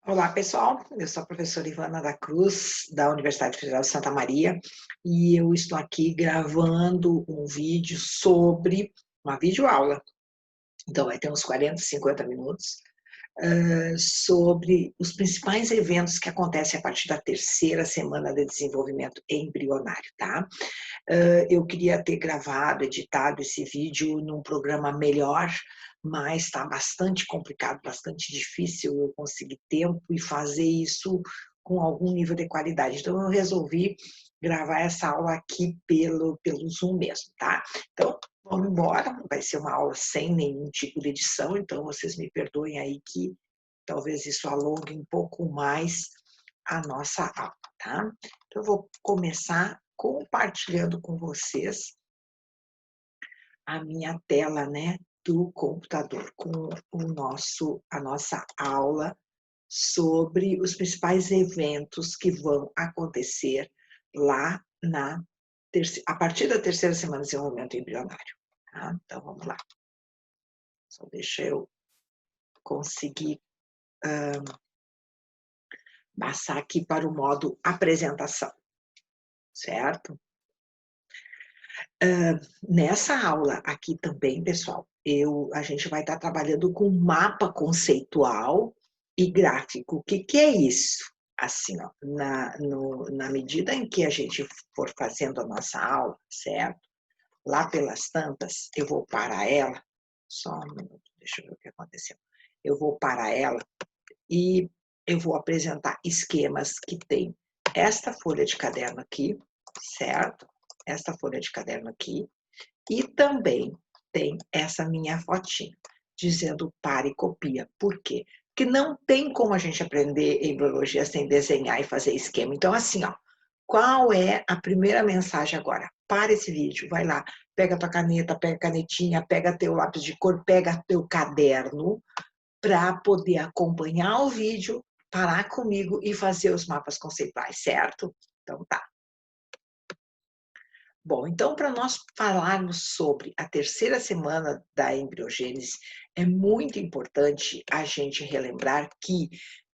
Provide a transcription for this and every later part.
Olá, pessoal. Eu sou a professora Ivana da Cruz, da Universidade Federal de Santa Maria, e eu estou aqui gravando um vídeo sobre uma videoaula. Então, vai ter uns 40, 50 minutos, sobre os principais eventos que acontecem a partir da terceira semana de desenvolvimento embrionário, tá? Eu queria ter gravado, editado esse vídeo num programa melhor, mas está bastante complicado, bastante difícil eu conseguir tempo e fazer isso com algum nível de qualidade. Então, eu resolvi gravar essa aula aqui pelo Zoom mesmo, tá? Então, vamos embora, vai ser uma aula sem nenhum tipo de edição, então vocês me perdoem aí que talvez isso alongue um pouco mais a nossa aula, tá? Então, eu vou começar compartilhando com vocês a minha tela, né, do computador, com a nossa aula sobre os principais eventos que vão acontecer lá a partir da terceira semana de desenvolvimento embrionário. Tá? Então, vamos lá. Só deixa eu conseguir passar aqui para o modo apresentação, certo? Nessa aula aqui também, pessoal, a gente vai estar trabalhando com mapa conceitual e gráfico. O que é isso? Assim, ó, na medida em que a gente for fazendo a nossa aula, certo? Lá pelas tantas, eu vou parar ela, só um minuto, deixa eu ver o que aconteceu. Eu vou parar ela e eu vou apresentar esquemas que tem esta folha de caderno aqui, certo? Esta folha de caderno aqui, e também tem essa minha fotinha, dizendo para e copia. Por quê? Porque não tem como a gente aprender embriologia sem desenhar e fazer esquema. Então, assim, ó, qual é a primeira mensagem agora? Para esse vídeo, vai lá, pega tua caneta, pega a canetinha, pega teu lápis de cor, pega teu caderno, para poder acompanhar o vídeo, parar comigo e fazer os mapas conceituais, certo? Então tá. Bom, então, para nós falarmos sobre a terceira semana da embriogênese, é muito importante a gente relembrar que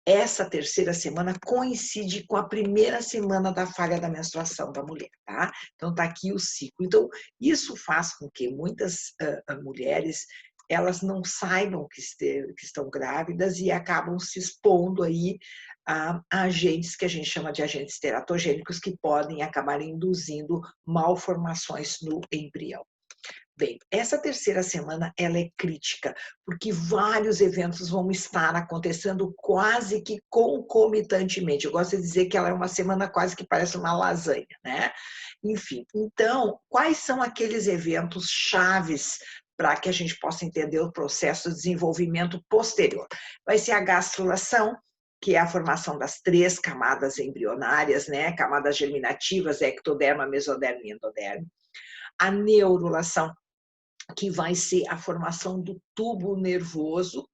essa terceira semana coincide com a primeira semana da falha da menstruação da mulher, tá? Então, tá aqui o ciclo. Então, isso faz com que muitas mulheres elas não saibam que estão grávidas e acabam se expondo aí a agentes que a gente chama de agentes teratogênicos que podem acabar induzindo malformações no embrião. Bem, essa terceira semana ela é crítica, porque vários eventos vão estar acontecendo quase que concomitantemente. Eu gosto de dizer que ela é uma semana quase que parece uma lasanha, né? Enfim, então, quais são aqueles eventos chaves para que a gente possa entender o processo de desenvolvimento posterior? Vai ser a gastrulação, que é a formação das três camadas embrionárias, né? Camadas germinativas, ectoderma, mesoderma e endoderma. A neurulação, que vai ser a formação do tubo nervoso,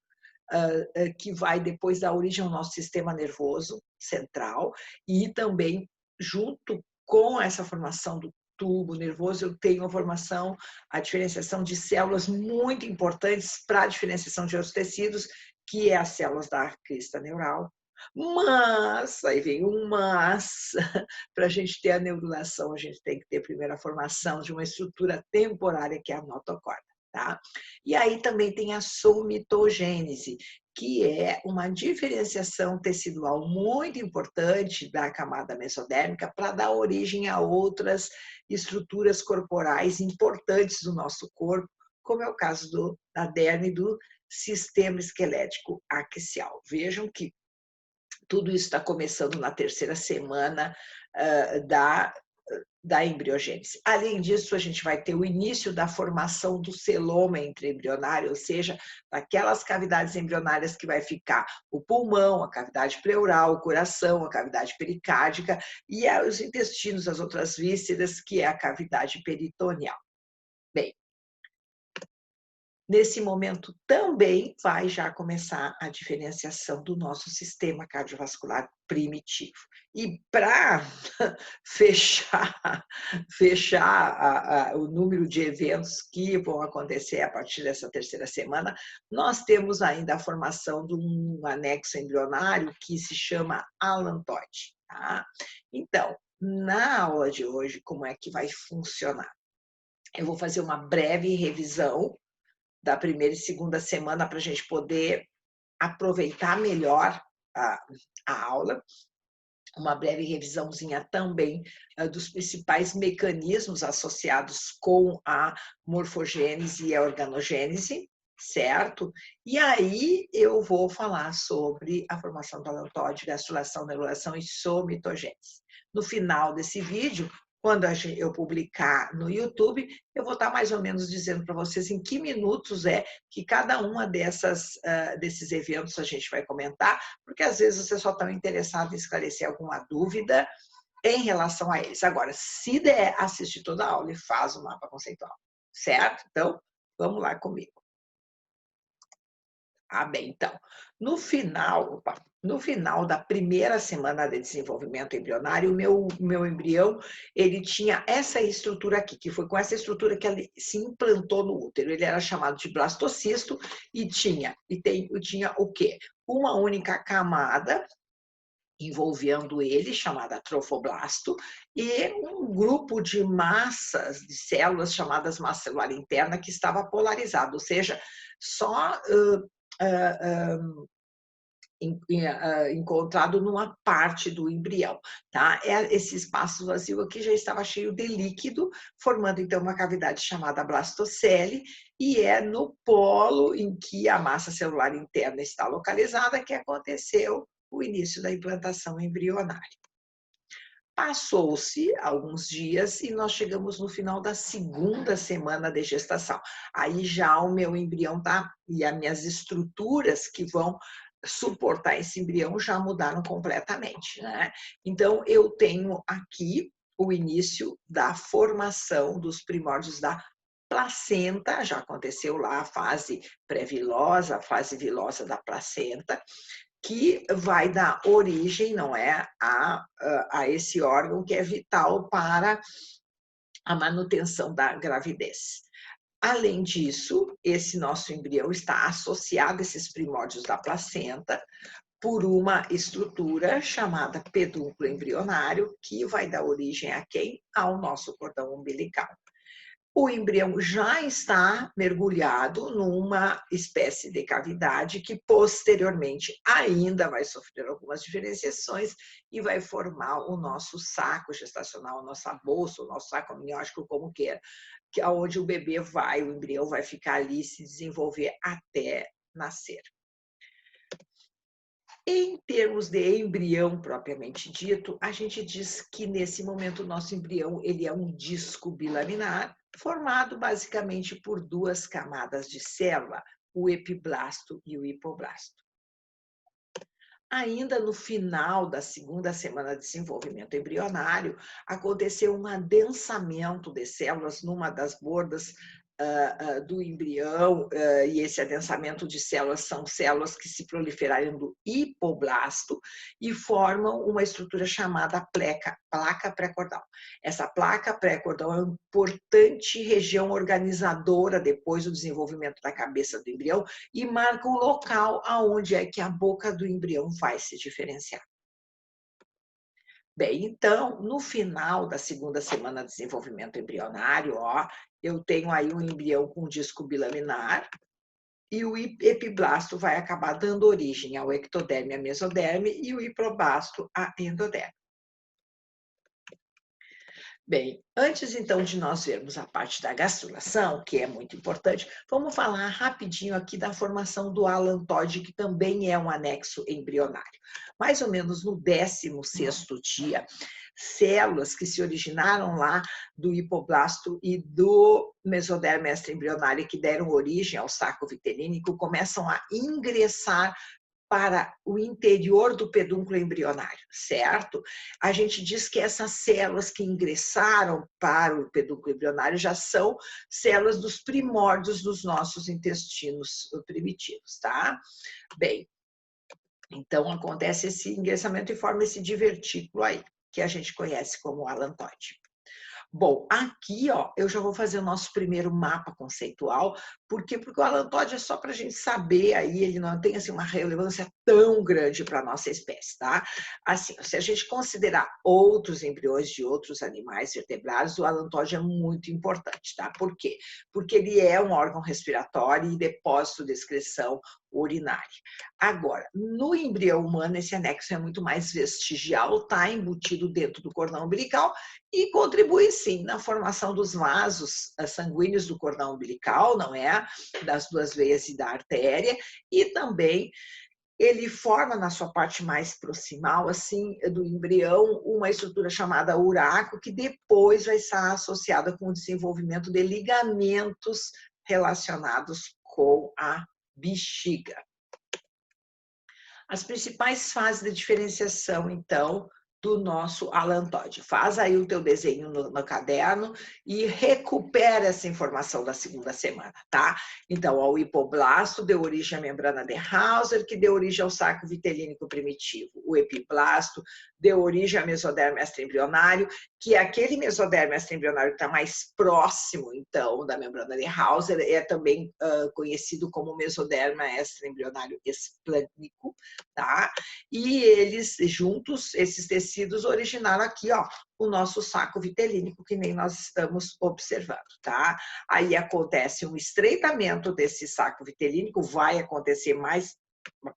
que vai depois dar origem ao nosso sistema nervoso central, e também, junto com essa formação do tubo nervoso, eu tenho a diferenciação de células muito importantes para a diferenciação de outros tecidos, que é as células da crista neural. Mas, aí vem um mas, para a gente ter a neurulação, a gente tem que ter primeiro a formação de uma estrutura temporária, que é a notocorda, tá? E aí também tem a somitogênese, que é uma diferenciação tecidual muito importante da camada mesodérmica para dar origem a outras estruturas corporais importantes do nosso corpo, como é o caso da derme e do sistema esquelético axial. Vejam que tudo isso está começando na terceira semana da embriogênese. Além disso, a gente vai ter o início da formação do celoma intraembrionário, ou seja, daquelas cavidades embrionárias que vai ficar o pulmão, a cavidade pleural, o coração, a cavidade pericárdica e os intestinos, as outras vísceras, que é a cavidade peritoneal. Bem, Nesse momento também vai já começar a diferenciação do nosso sistema cardiovascular primitivo. E para fechar, o número de eventos que vão acontecer a partir dessa terceira semana, nós temos ainda a formação de um anexo embrionário que se chama alantoide. Tá? Então, na aula de hoje, como é que vai funcionar? Eu vou fazer uma breve revisão da primeira e segunda semana para a gente poder aproveitar melhor a, a aula, uma breve revisãozinha também dos principais mecanismos associados com a morfogênese e a organogênese, certo? E aí eu vou falar sobre a formação do alantóide, gastrulação, neurulação e somitogênese. No final desse vídeo, quando eu publicar no YouTube, eu vou estar mais ou menos dizendo para vocês em que minutos é que cada uma desses eventos a gente vai comentar, porque às vezes vocês só estão interessados em esclarecer alguma dúvida em relação a eles. Agora, se der, assiste toda a aula e faz o mapa conceitual, certo? Então, vamos lá comigo. Bem, então, no final da primeira semana de desenvolvimento embrionário, o meu embrião, ele tinha essa estrutura aqui, que foi com essa estrutura que ele se implantou no útero. Ele era chamado de blastocisto e tinha o quê? Uma única camada envolvendo ele, chamada trofoblasto, e um grupo de massas, de células chamadas massa celular interna, que estava polarizado, ou seja, só encontrado numa parte do embrião, tá? Esse espaço vazio aqui já estava cheio de líquido, formando então uma cavidade chamada blastocele, e é no polo em que a massa celular interna está localizada que aconteceu o início da implantação embrionária. Passou-se alguns dias e nós chegamos no final da segunda semana de gestação. Aí já o meu embrião e as minhas estruturas que vão suportar esse embrião já mudaram completamente, né? Então, eu tenho aqui o início da formação dos primórdios da placenta, já aconteceu lá a fase pré-vilosa, a fase vilosa da placenta, que vai dar origem, não é, a esse órgão que é vital para a manutenção da gravidez. Além disso, esse nosso embrião está associado a esses primórdios da placenta por uma estrutura chamada pedúnculo embrionário, que vai dar origem a quem? Ao nosso cordão umbilical. O embrião já está mergulhado numa espécie de cavidade que posteriormente ainda vai sofrer algumas diferenciações e vai formar o nosso saco gestacional, a nossa bolsa, o nosso saco amniótico, como queira, que é onde o bebê o embrião vai ficar ali e se desenvolver até nascer. Em termos de embrião propriamente dito, a gente diz que nesse momento o nosso embrião ele é um disco bilaminar, formado basicamente por duas camadas de célula, o epiblasto e o hipoblasto. Ainda no final da segunda semana de desenvolvimento embrionário, aconteceu um adensamento de células numa das bordas do embrião, e esse adensamento de células são células que se proliferaram do hipoblasto e formam uma estrutura chamada placa pré-cordal. Essa placa pré-cordal é uma importante região organizadora depois do desenvolvimento da cabeça do embrião e marca o local aonde é que a boca do embrião vai se diferenciar. Bem, então, no final da segunda semana de desenvolvimento embrionário, eu tenho aí um embrião com disco bilaminar e o epiblasto vai acabar dando origem ao ectoderme e a mesoderme e o hipoblasto a endoderme. Bem, antes então de nós vermos a parte da gastrulação, que é muito importante, vamos falar rapidinho aqui da formação do alantoide, que também é um anexo embrionário. Mais ou menos no 16º dia, células que se originaram lá do hipoblasto e do mesoderme extraembrionário, que deram origem ao saco vitelínico, começam a ingressar para o interior do pedúnculo embrionário, certo? A gente diz que essas células que ingressaram para o pedúnculo embrionário já são células dos primórdios dos nossos intestinos primitivos, tá? Bem, então acontece esse ingressamento e forma esse divertículo aí, que a gente conhece como alantoide. Bom, aqui ó, eu já vou fazer o nosso primeiro mapa conceitual. Por quê? Porque o alantóide é só para a gente saber aí, ele não tem assim, uma relevância tão grande para a nossa espécie, tá? Assim, se a gente considerar outros embriões de outros animais vertebrados, o alantóide é muito importante, tá? Por quê? Porque ele é um órgão respiratório e depósito de excreção urinária. Agora, no embrião humano, esse anexo é muito mais vestigial, tá embutido dentro do cordão umbilical e contribui sim na formação dos vasos sanguíneos do cordão umbilical, não é? Das duas veias e da artéria, e também ele forma na sua parte mais proximal, assim, do embrião, uma estrutura chamada uraco, que depois vai estar associada com o desenvolvimento de ligamentos relacionados com a bexiga. As principais fases de diferenciação, então, do nosso alantóide. Faz aí o teu desenho no caderno e recupera essa informação da segunda semana, tá? Então, ó, o hipoblasto deu origem à membrana de Hauser, que deu origem ao saco vitelínico primitivo. O epiblasto deu origem ao mesodermo extraembrionário, que é aquele mesodermo extraembrionário que está mais próximo, então, da membrana de Hauser, é também conhecido como mesoderma extraembrionário esplâncnico, tá? E eles juntos, esses tecidos originaram aqui, ó, o nosso saco vitelínico, que nem nós estamos observando, tá? Aí acontece um estreitamento desse saco vitelínico, vai acontecer mais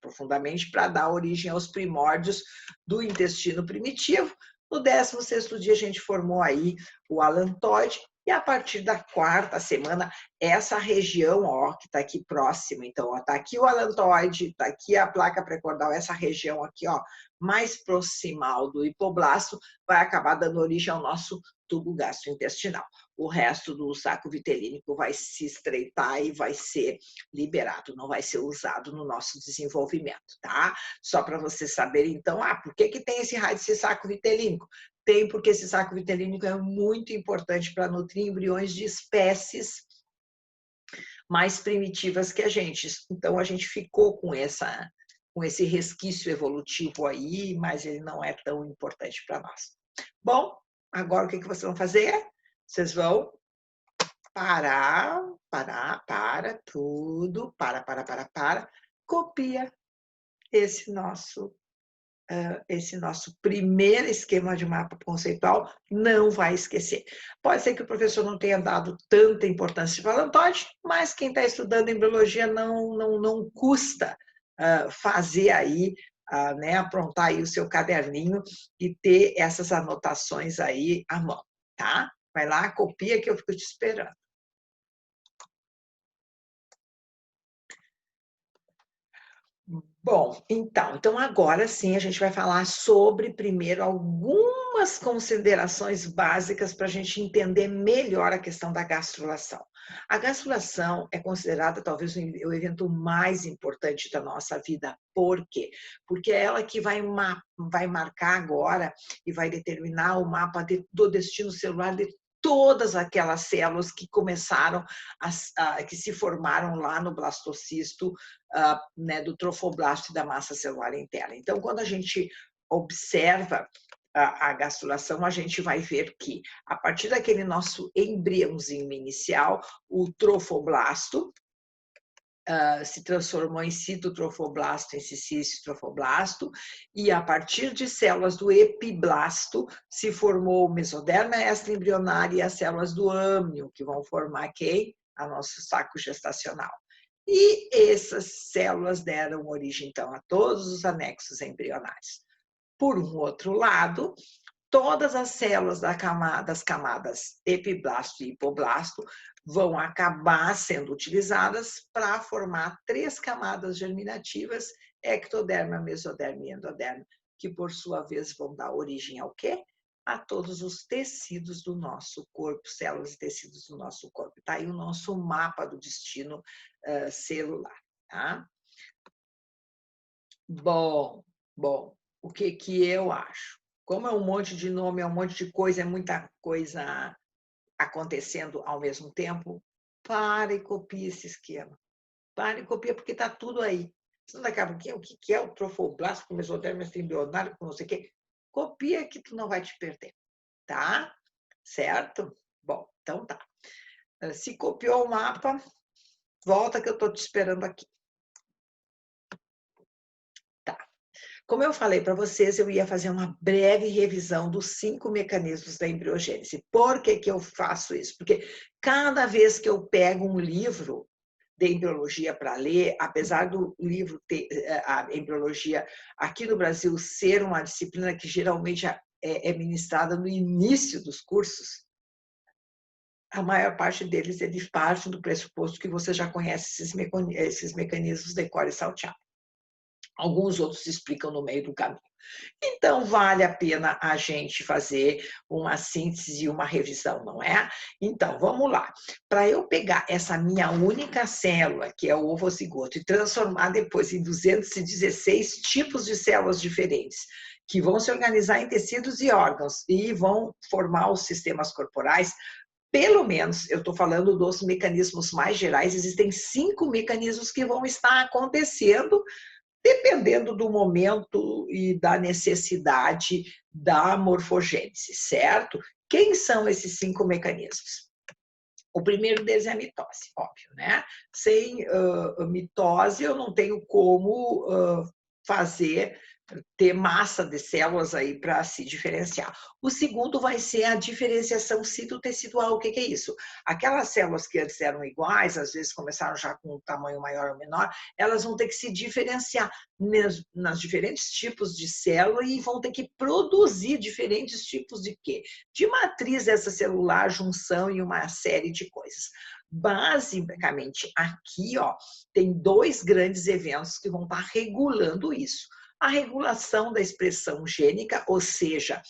profundamente para dar origem aos primórdios do intestino primitivo. No 16º dia a gente formou aí o alantóide, e a partir da 4ª semana, essa região, ó, que está aqui próxima, então, ó, tá aqui o alantóide, tá aqui a placa pré-cordal, essa região aqui, ó, mais proximal do hipoblasto, vai acabar dando origem ao nosso tubo gastrointestinal. O resto do saco vitelínico vai se estreitar e vai ser liberado, não vai ser usado no nosso desenvolvimento, tá? Só para você saber, então, por que tem esse raio desse saco vitelínico? Tem porque esse saco vitelínico é muito importante para nutrir embriões de espécies mais primitivas que a gente. Então, a gente ficou com esse resquício evolutivo aí, mas ele não é tão importante para nós. Bom, agora o que vocês vão fazer? Vocês vão para tudo, copia esse nosso primeiro esquema de mapa conceitual, não vai esquecer. Pode ser que o professor não tenha dado tanta importância para o alantóide, mas quem está estudando embriologia não custa fazer aí, né, aprontar aí o seu caderninho e ter essas anotações aí à mão, tá? Vai lá, copia que eu fico te esperando. Bom, então agora sim a gente vai falar sobre, primeiro, algumas considerações básicas para a gente entender melhor a questão da gastrulação. A gastrulação é considerada talvez o evento mais importante da nossa vida. Por quê? Porque é ela que vai marcar agora e vai determinar o mapa do destino celular de todas aquelas células que começaram, que se formaram lá no blastocisto, né, do trofoblasto e da massa celular interna. Então, quando a gente observa a gastrulação, a gente vai ver que, a partir daquele nosso embriãozinho inicial, o trofoblasto se transformou em citotrofoblasto, em cicício-trofoblasto, e a partir de células do epiblasto se formou o mesoderma extraembrionário e as células do âmnio, que vão formar quem? A nosso saco gestacional. E essas células deram origem, então, a todos os anexos embrionários. Por um outro lado, todas as células das camadas epiblasto e hipoblasto vão acabar sendo utilizadas para formar 3 camadas germinativas, ectoderma, mesoderma e endoderma, que por sua vez vão dar origem ao quê? A todos os tecidos do nosso corpo, células e tecidos do nosso corpo. Está aí o nosso mapa do destino celular, tá? Bom, bom, o que que eu acho? Como é um monte de nome, é um monte de coisa, é muita coisa acontecendo ao mesmo tempo, para e copia esse esquema. Para e copia, porque está tudo aí. Senão daqui a pouquinho, o que que é o trofoblasto, o mesoderma embrionário, com não sei o quê. Copia que tu não vai te perder, tá? Certo? Bom, então tá. Se copiou o mapa, volta que eu estou te esperando aqui. Tá. Como eu falei para vocês, eu ia fazer uma breve revisão dos 5 mecanismos da embriogênese. Por que que eu faço isso? Porque cada vez que eu pego um livro de embriologia para ler, apesar do livro ter a embriologia aqui no Brasil ser uma disciplina que geralmente é ministrada no início dos cursos, a maior parte deles ele parte do pressuposto que você já conhece esses mecanismos de core salteado. Alguns outros se explicam no meio do caminho. Então, vale a pena a gente fazer uma síntese e uma revisão, não é? Então, vamos lá. Para eu pegar essa minha única célula, que é o ovocigoto, e transformar depois em 216 tipos de células diferentes, que vão se organizar em tecidos e órgãos e vão formar os sistemas corporais, pelo menos, eu estou falando dos mecanismos mais gerais, existem 5 mecanismos que vão estar acontecendo dependendo do momento e da necessidade da morfogênese, certo? Quem são esses 5 mecanismos? O primeiro deles é a mitose, óbvio, né? Sem mitose, eu não tenho como fazer ter massa de células aí para se diferenciar. O segundo vai ser a diferenciação citotecidual. O que é isso? Aquelas células que antes eram iguais, às vezes começaram já com um tamanho maior ou menor, elas vão ter que se diferenciar nas diferentes tipos de célula e vão ter que produzir diferentes tipos de quê? De matriz extracelular, junção e uma série de coisas. Basicamente, aqui, ó, tem 2 grandes eventos que vão estar regulando isso. A regulação da expressão gênica, ou seja,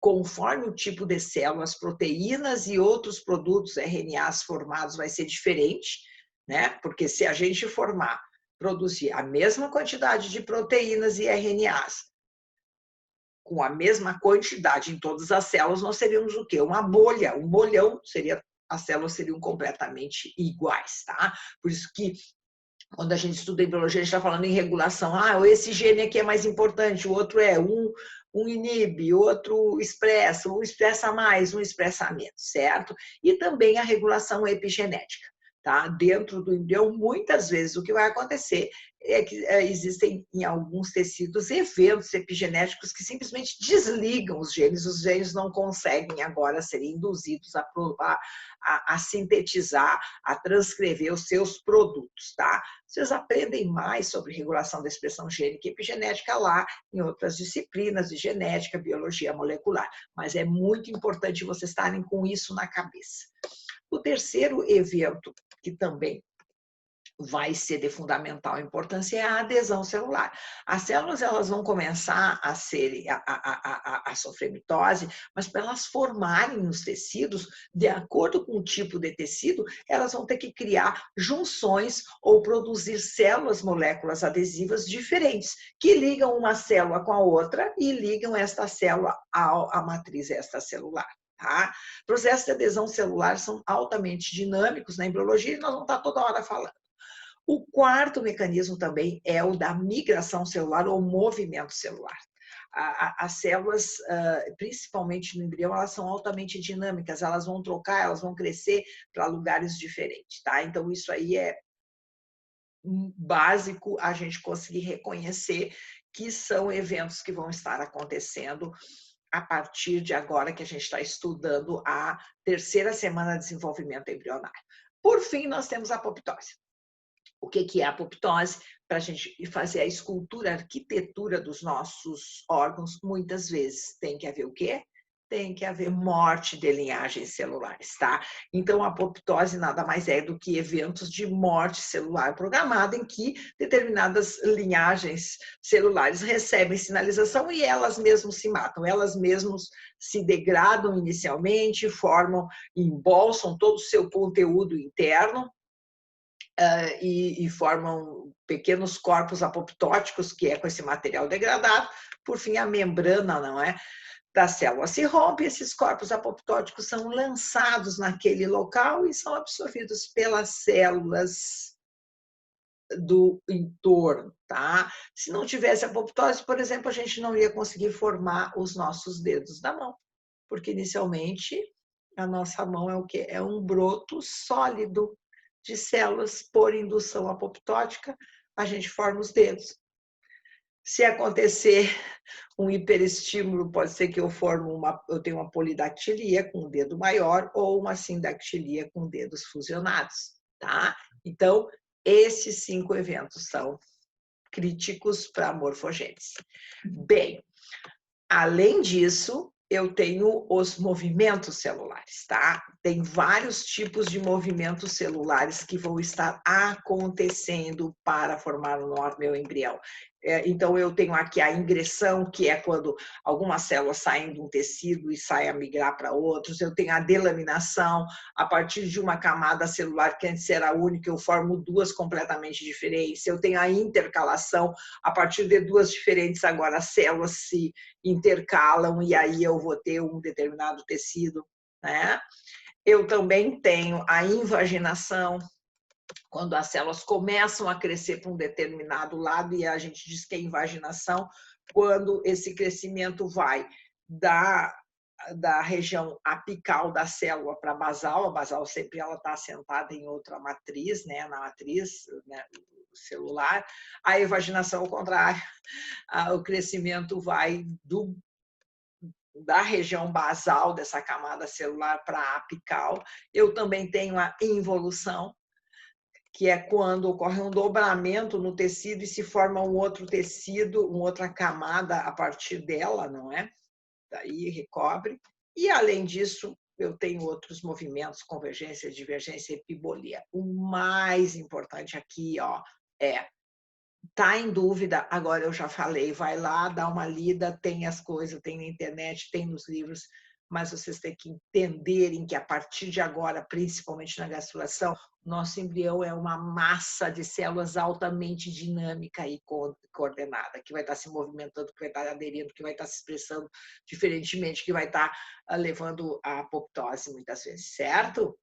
conforme o tipo de célula, as proteínas e outros produtos RNAs formados vai ser diferente, né? Porque se a gente produzir a mesma quantidade de proteínas e RNAs com a mesma quantidade em todas as células, nós teríamos o quê? Uma bolha, um bolhão, as células seriam completamente iguais, tá? Por isso que quando a gente estuda embriologia, a gente está falando em regulação. Ah, esse gene aqui é mais importante, o outro um inibe, outro expressa, um expressa mais, um expressa menos, certo? E também a regulação epigenética. Tá? Dentro do embrião, muitas vezes o que vai acontecer é que existem em alguns tecidos eventos epigenéticos que simplesmente desligam os genes não conseguem agora ser induzidos a sintetizar, a transcrever os seus produtos, tá? Vocês aprendem mais sobre regulação da expressão gênica e epigenética lá em outras disciplinas de genética, biologia molecular, mas é muito importante vocês estarem com isso na cabeça. O terceiro evento, que também vai ser de fundamental importância, é a adesão celular. As células elas vão começar a sofrer mitose, mas para elas formarem os tecidos, de acordo com o tipo de tecido, elas vão ter que criar junções ou produzir células, moléculas adesivas diferentes, que ligam uma célula com a outra e ligam esta célula à matriz extracelular. Tá? Processos de adesão celular são altamente dinâmicos na embriologia e nós vamos estar toda hora falando. O quarto mecanismo também é o da migração celular ou movimento celular. As células, principalmente no embrião, elas são altamente dinâmicas, elas vão trocar, elas vão crescer para lugares diferentes, tá? Então, isso aí é básico a gente conseguir reconhecer que são eventos que vão estar acontecendo a partir de agora que a gente está estudando a terceira semana de desenvolvimento embrionário. Por fim, nós temos a apoptose. O que é a apoptose? Para a gente fazer a escultura, a arquitetura dos nossos órgãos, muitas vezes tem que haver o quê? Tem que haver morte de linhagens celulares, tá? Então, a apoptose nada mais é do que eventos de morte celular programada em que determinadas linhagens celulares recebem sinalização e elas mesmas se matam, elas mesmas se degradam inicialmente, embolsam todo o seu conteúdo interno, e formam pequenos corpos apoptóticos, que é com esse material degradado. Por fim, a membrana, não é, da célula se rompe, esses corpos apoptóticos são lançados naquele local e são absorvidos pelas células do entorno, tá? Se não tivesse apoptose, por exemplo, a gente não ia conseguir formar os nossos dedos da mão, porque inicialmente a nossa mão é o quê? É um broto sólido de células por indução apoptótica, a gente forma os dedos. Se acontecer um hiperestímulo, pode ser que eu tenha uma polidactilia com o dedo maior ou uma sindactilia com dedos fusionados, tá? Então, esses 5 eventos são críticos para a morfogênese. Bem, além disso, eu tenho os movimentos celulares, tá? Tem vários tipos de movimentos celulares que vão estar acontecendo para formar o meu embrião. Então, eu tenho aqui a ingressão, que é quando algumas células saem de um tecido e saem a migrar para outros. Eu tenho a delaminação, a partir de uma camada celular que antes era única, eu formo 2 completamente diferentes. Eu tenho a intercalação, a partir de 2 diferentes, agora as células se intercalam e aí eu vou ter um determinado tecido, né? Eu também tenho a invaginação, quando as células começam a crescer para um determinado lado, e a gente diz que é invaginação, quando esse crescimento vai da região apical da célula para a basal sempre ela está assentada em outra matriz, né, na matriz, né, celular. A invaginação, ao contrário, o crescimento vai da região basal dessa camada celular para a apical. Eu também tenho a involução, que é quando ocorre um dobramento no tecido e se forma um outro tecido, uma outra camada a partir dela, não é? Daí recobre. E, além disso, eu tenho outros movimentos, convergência, divergência e epibolia. O mais importante aqui, ó, tá em dúvida, agora eu já falei, vai lá, dá uma lida, tem as coisas, tem na internet, tem nos livros, mas vocês têm que entenderem que a partir de agora, principalmente na gastrulação, nosso embrião é uma massa de células altamente dinâmica e coordenada, que vai estar se movimentando, que vai estar aderindo, que vai estar se expressando diferentemente, que vai estar levando à apoptose muitas vezes, certo?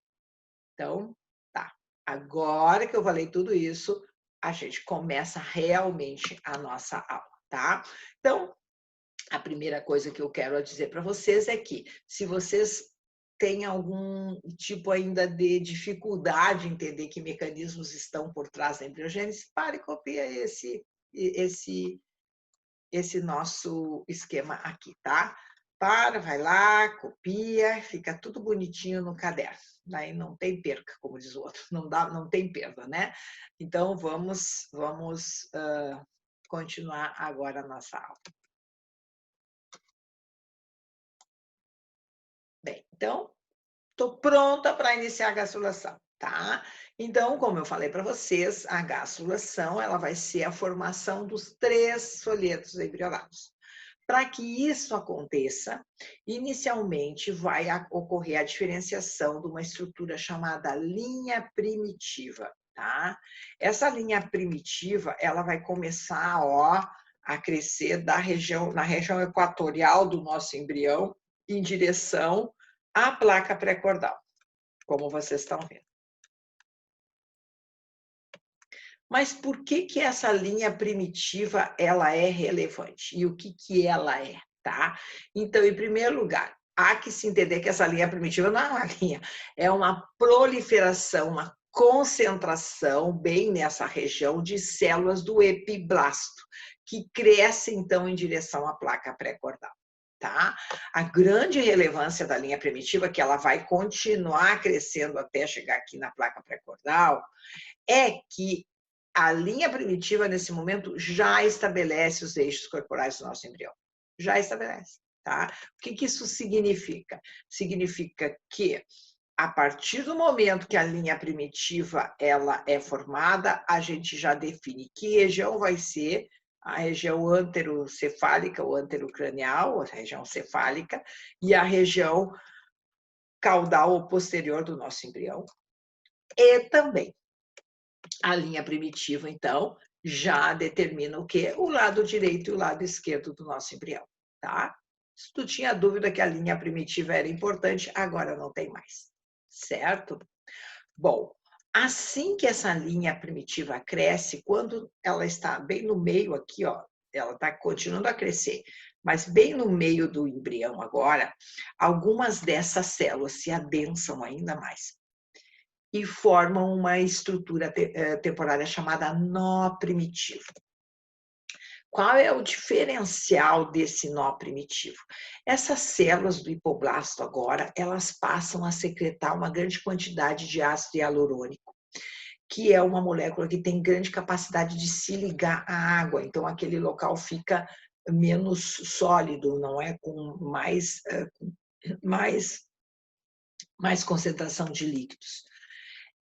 Então, tá. Agora que eu falei tudo isso, a gente começa realmente a nossa aula, tá? Então, a primeira coisa que eu quero dizer para vocês é que, se vocês têm algum tipo ainda de dificuldade em entender que mecanismos estão por trás da embriogênese, pare e copia esse nosso esquema aqui, tá? Vai lá, copia, fica tudo bonitinho no caderno. Daí não tem perca, como diz o outro, não tem perda, né? Então, vamos continuar agora a nossa aula. Bem, então, estou pronta para iniciar a gastrulação, tá? Então, como eu falei para vocês, a gastrulação ela vai ser a formação dos 3 folhetos embrionários. Para que isso aconteça, inicialmente vai ocorrer a diferenciação de uma estrutura chamada linha primitiva, tá? Essa linha primitiva, ela vai começar, ó, a crescer na região equatorial do nosso embrião, em direção à placa pré-cordal, como vocês estão vendo. Mas por que essa linha primitiva ela é relevante? E o que ela é, tá? Então, em primeiro lugar, há que se entender que essa linha primitiva não é uma linha, é uma proliferação, uma concentração bem nessa região de células do epiblasto, que cresce, então, em direção à placa pré-cordal. Tá? A grande relevância da linha primitiva, que ela vai continuar crescendo até chegar aqui na placa pré-cordal, é que a linha primitiva, nesse momento, já estabelece os eixos corporais do nosso embrião. Já estabelece, tá? O que isso significa? Significa que, a partir do momento que a linha primitiva ela é formada, a gente já define que região vai ser a região anterocefálica ou anterocranial, a região cefálica, e a região caudal ou posterior do nosso embrião. E também A linha primitiva, então, já determina o quê? O lado direito e o lado esquerdo do nosso embrião, tá? Se tu tinha dúvida que a linha primitiva era importante, agora não tem mais, certo? Bom, assim que essa linha primitiva cresce, quando ela está bem no meio aqui, ó, ela está continuando a crescer, mas bem no meio do embrião agora, algumas dessas células se adensam ainda mais e formam uma estrutura temporária chamada nó primitivo. Qual é o diferencial desse nó primitivo? Essas células do hipoblasto agora, elas passam a secretar uma grande quantidade de ácido hialurônico, que é uma molécula que tem grande capacidade de se ligar à água, então aquele local fica menos sólido, não é? Com mais, mais concentração de líquidos.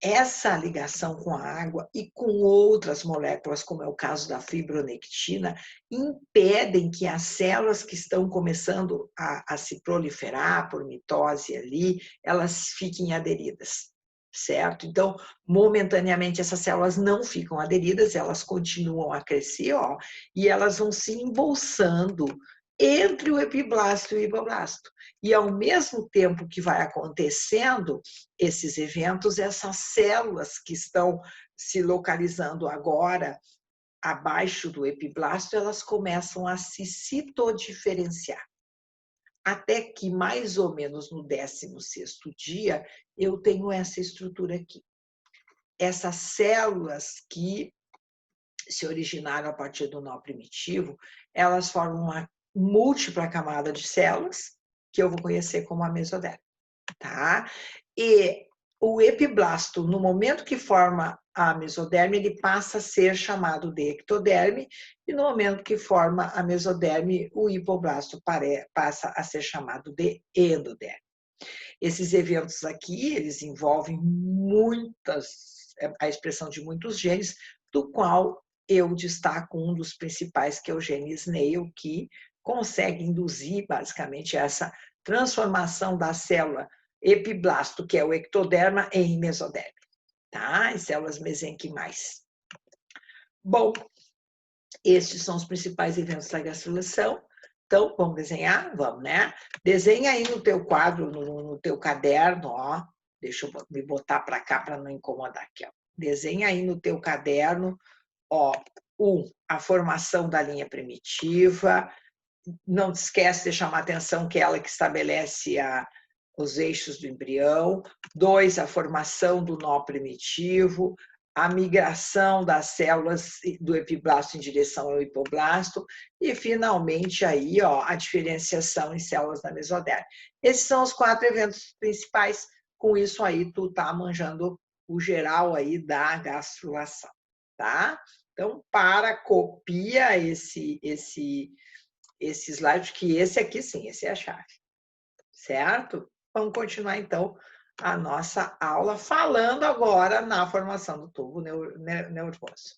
Essa ligação com a água e com outras moléculas, como é o caso da fibronectina, impedem que as células que estão começando a se proliferar por mitose ali, elas fiquem aderidas, certo? Então, momentaneamente, essas células não ficam aderidas, elas continuam a crescer, ó, e elas vão se embolsando entre o epiblasto e o hipoblasto. E ao mesmo tempo que vai acontecendo esses eventos, essas células que estão se localizando agora abaixo do epiblasto, elas começam a se citodiferenciar. Até que mais ou menos no 16º dia, eu tenho essa estrutura aqui. Essas células que se originaram a partir do nó primitivo, elas formam uma múltipla camada de células, que eu vou conhecer como a mesoderme, tá? E o epiblasto, no momento que forma a mesoderme, ele passa a ser chamado de ectoderme, e no momento que forma a mesoderme, o hipoblasto passa a ser chamado de endoderme. Esses eventos aqui, eles envolvem a expressão de muitos genes, do qual eu destaco um dos principais, que é o gene SNAIL, que consegue induzir, basicamente, essa transformação da célula epiblasto, que é o ectoderma, em mesoderma, tá? Em células mesenquimais. Bom, estes são os principais eventos da gastrulação. Então, vamos desenhar? Vamos, né? Desenha aí no teu quadro, no teu caderno, ó. Deixa eu me botar para cá para não incomodar aqui, ó. Desenha aí no teu caderno, ó, a formação da linha primitiva. Não te esquece de chamar a atenção que é ela que estabelece os eixos do embrião. 2, a formação do nó primitivo, a migração das células do epiblasto em direção ao hipoblasto e, finalmente, aí, ó, a diferenciação em células da mesoderme. Esses são os 4 eventos principais. Com isso aí, tu tá manjando o geral aí da gastrulação, tá? Então, copia esse slide, que esse aqui sim, esse é a chave, certo? Vamos continuar, então, a nossa aula falando agora na formação do tubo nervoso.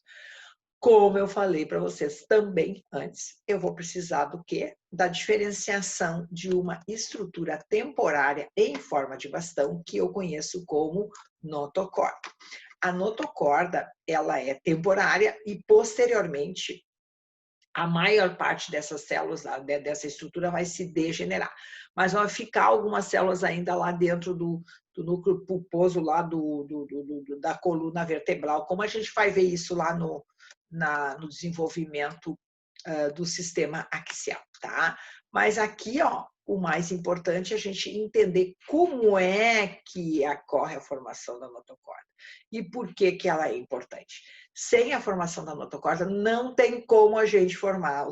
Como eu falei para vocês também antes, eu vou precisar do quê? Da diferenciação de uma estrutura temporária em forma de bastão, que eu conheço como notocorda. A notocorda, ela é temporária e, posteriormente, a maior parte dessas células, dessa estrutura, vai se degenerar. Mas vão ficar algumas células ainda lá dentro do núcleo pulposo, lá da coluna vertebral, como a gente vai ver isso lá no desenvolvimento do sistema axial, tá? Mas aqui, ó, o mais importante é a gente entender como é que ocorre a formação da notocorda e por que ela é importante. Sem a formação da notocorda, não tem como a gente formar o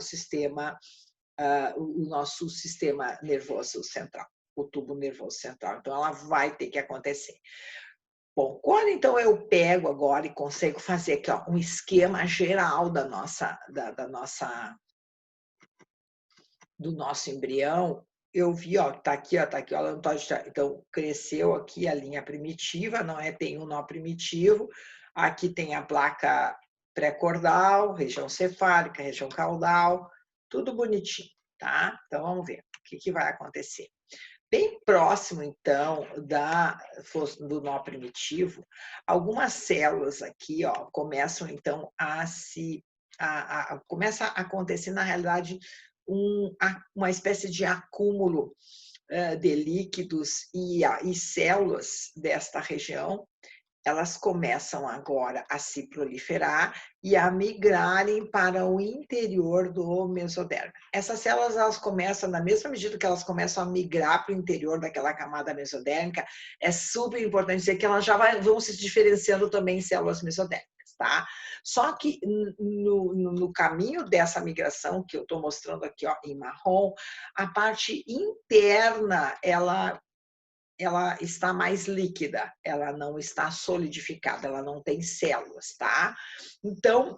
nosso sistema nervoso central, o tubo nervoso central. Então, ela vai ter que acontecer. Bom, quando então eu pego agora e consigo fazer aqui, ó, um esquema geral do nosso embrião, eu vi, ó, tá aqui, ó, então cresceu aqui a linha primitiva, não é? Tem um nó primitivo, aqui tem a placa pré-cordal, região cefálica, região caudal, tudo bonitinho, tá? Então vamos ver o que vai acontecer. Bem próximo, então, do nó primitivo, algumas células aqui, ó, começam, então, começa a acontecer, na realidade, uma espécie de acúmulo de líquidos e células desta região. Elas começam agora a se proliferar e a migrarem para o interior do mesoderma. Essas células, elas começam, na mesma medida que elas começam a migrar para o interior daquela camada mesodérmica, é super importante dizer que elas já vão se diferenciando também em células mesodérmicas, tá? Só que no caminho dessa migração, que eu estou mostrando aqui, ó, em marrom, a parte interna, ela está mais líquida, ela não está solidificada, ela não tem células, tá? Então,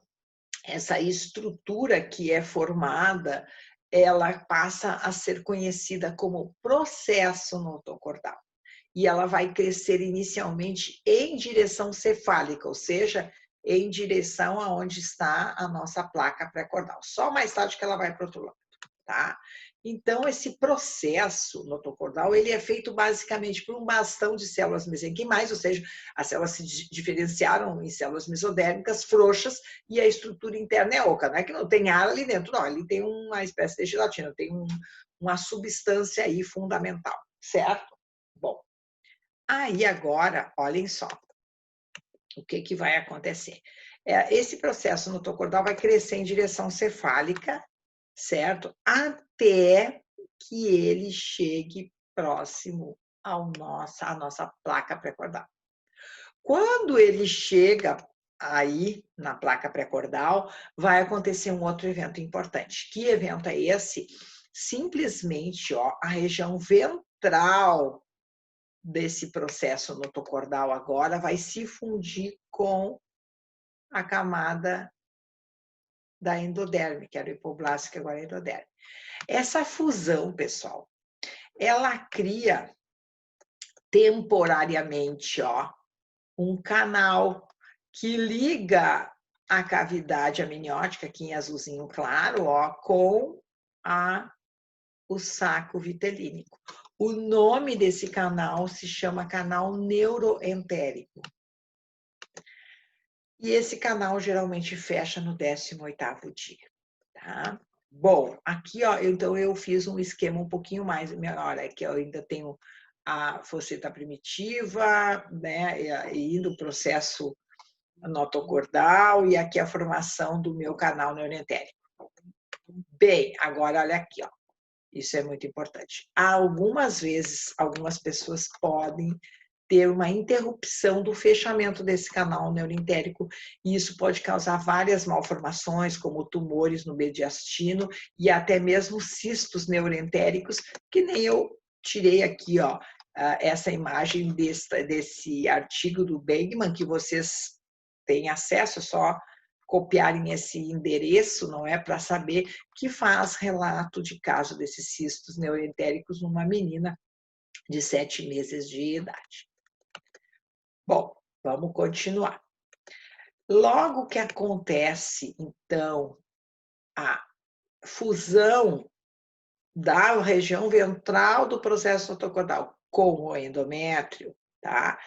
essa estrutura que é formada, ela passa a ser conhecida como processo notocordal. E ela vai crescer inicialmente em direção cefálica, ou seja, em direção aonde está a nossa placa pré-cordal. Só mais tarde que ela vai para o outro lado, tá? Então, esse processo notocordal, ele é feito basicamente por um bastão de células mesenquimais, ou seja, as células se diferenciaram em células mesodérmicas frouxas e a estrutura interna é oca. Não é que não tem ar ali dentro, não, ele tem uma espécie de gelatina, tem uma substância aí fundamental, certo? Bom, aí agora, olhem só, o que vai acontecer? Esse processo notocordal vai crescer em direção cefálica, certo? Até que ele chegue próximo à nossa placa pré-cordal. Quando ele chega aí na placa pré-cordal, vai acontecer um outro evento importante. Que evento é esse? Simplesmente, ó, a região ventral desse processo notocordal agora vai se fundir com a camada da endoderme, que era o hipoblasto, que agora é endoderme. Essa fusão, pessoal, ela cria temporariamente, ó, um canal que liga a cavidade amniótica, aqui em azulzinho claro, ó, com o saco vitelínico. O nome desse canal se chama canal neuroentérico. E esse canal geralmente fecha no 18º dia, tá? Bom, aqui, ó, então eu fiz um esquema um pouquinho mais melhor, é que eu ainda tenho a fosseta primitiva, né, e indo o processo notocordal, e aqui a formação do meu canal neuroentérico. Bem, agora olha aqui, ó. Isso é muito importante. Algumas vezes, algumas pessoas podem ter uma interrupção do fechamento desse canal neuroentérico, e isso pode causar várias malformações, como tumores no mediastino e até mesmo cistos neuroentéricos, que nem eu tirei aqui, ó, essa imagem desse artigo do Bergman, que vocês têm acesso, só copiarem esse endereço, não é, para saber, que faz relato de caso desses cistos neuroentéricos numa menina de 7 meses de idade. Bom, vamos continuar. Logo que acontece, então, a fusão da região ventral do processo notocordal com o endométrio, tá?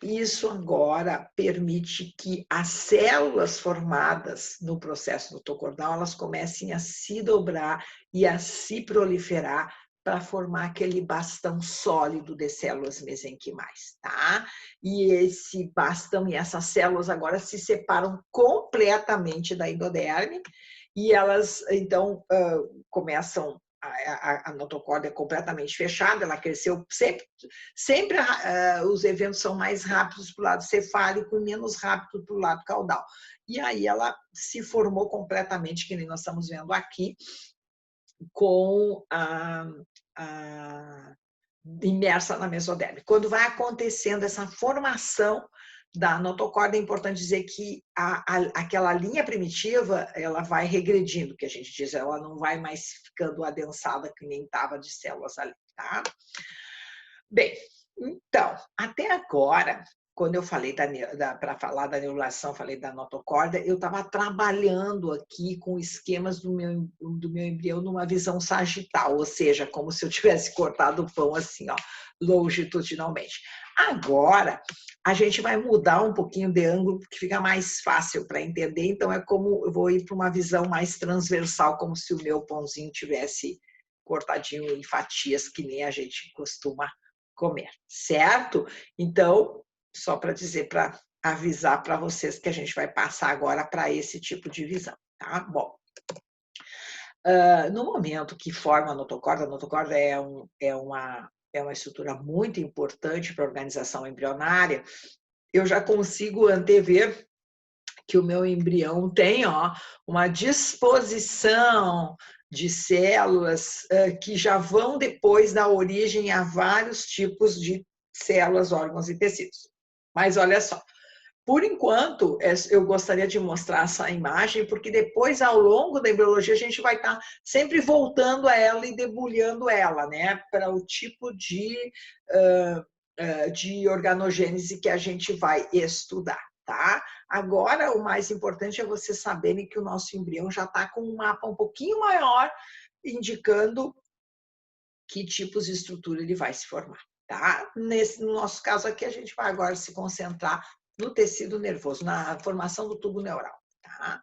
Isso agora permite que as células formadas no processo notocordal, elas comecem a se dobrar e a se proliferar para formar aquele bastão sólido de células mesenquimais, tá? E esse bastão e essas células agora se separam completamente da endoderme e elas, então, começam a notocórdia é completamente fechada, ela cresceu sempre os eventos são mais rápidos para o lado cefálico e menos rápido para o lado caudal. E aí ela se formou completamente, que nem nós estamos vendo aqui, com imersa na mesoderme. Quando vai acontecendo essa formação da notocórdia, é importante dizer que aquela linha primitiva, ela vai regredindo, que a gente diz, ela não vai mais ficando adensada que nem estava de células ali, tá? Bem, então, até agora, quando eu falei para falar da neurulação, falei da notocorda, eu estava trabalhando aqui com esquemas do meu embrião numa visão sagital, ou seja, como se eu tivesse cortado o pão assim, ó, longitudinalmente. Agora, a gente vai mudar um pouquinho de ângulo, porque fica mais fácil para entender, então é como eu vou ir para uma visão mais transversal, como se o meu pãozinho tivesse cortadinho em fatias, que nem a gente costuma comer, certo? Então, só para dizer, para avisar para vocês que a gente vai passar agora para esse tipo de visão, tá? Bom, no momento que forma a notocorda é uma estrutura muito importante para a organização embrionária, eu já consigo antever que o meu embrião tem, ó, uma disposição de células que já vão depois dar origem a vários tipos de células, órgãos e tecidos. Mas olha só, por enquanto, eu gostaria de mostrar essa imagem, porque depois, ao longo da embriologia, a gente vai estar sempre voltando a ela e debulhando ela, né, para o tipo de organogênese que a gente vai estudar, tá? Agora, o mais importante é vocês saberem que o nosso embrião já está com um mapa um pouquinho maior, indicando que tipos de estrutura ele vai se formar, tá? No nosso caso aqui, a gente vai agora se concentrar no tecido nervoso, na formação do tubo neural, tá?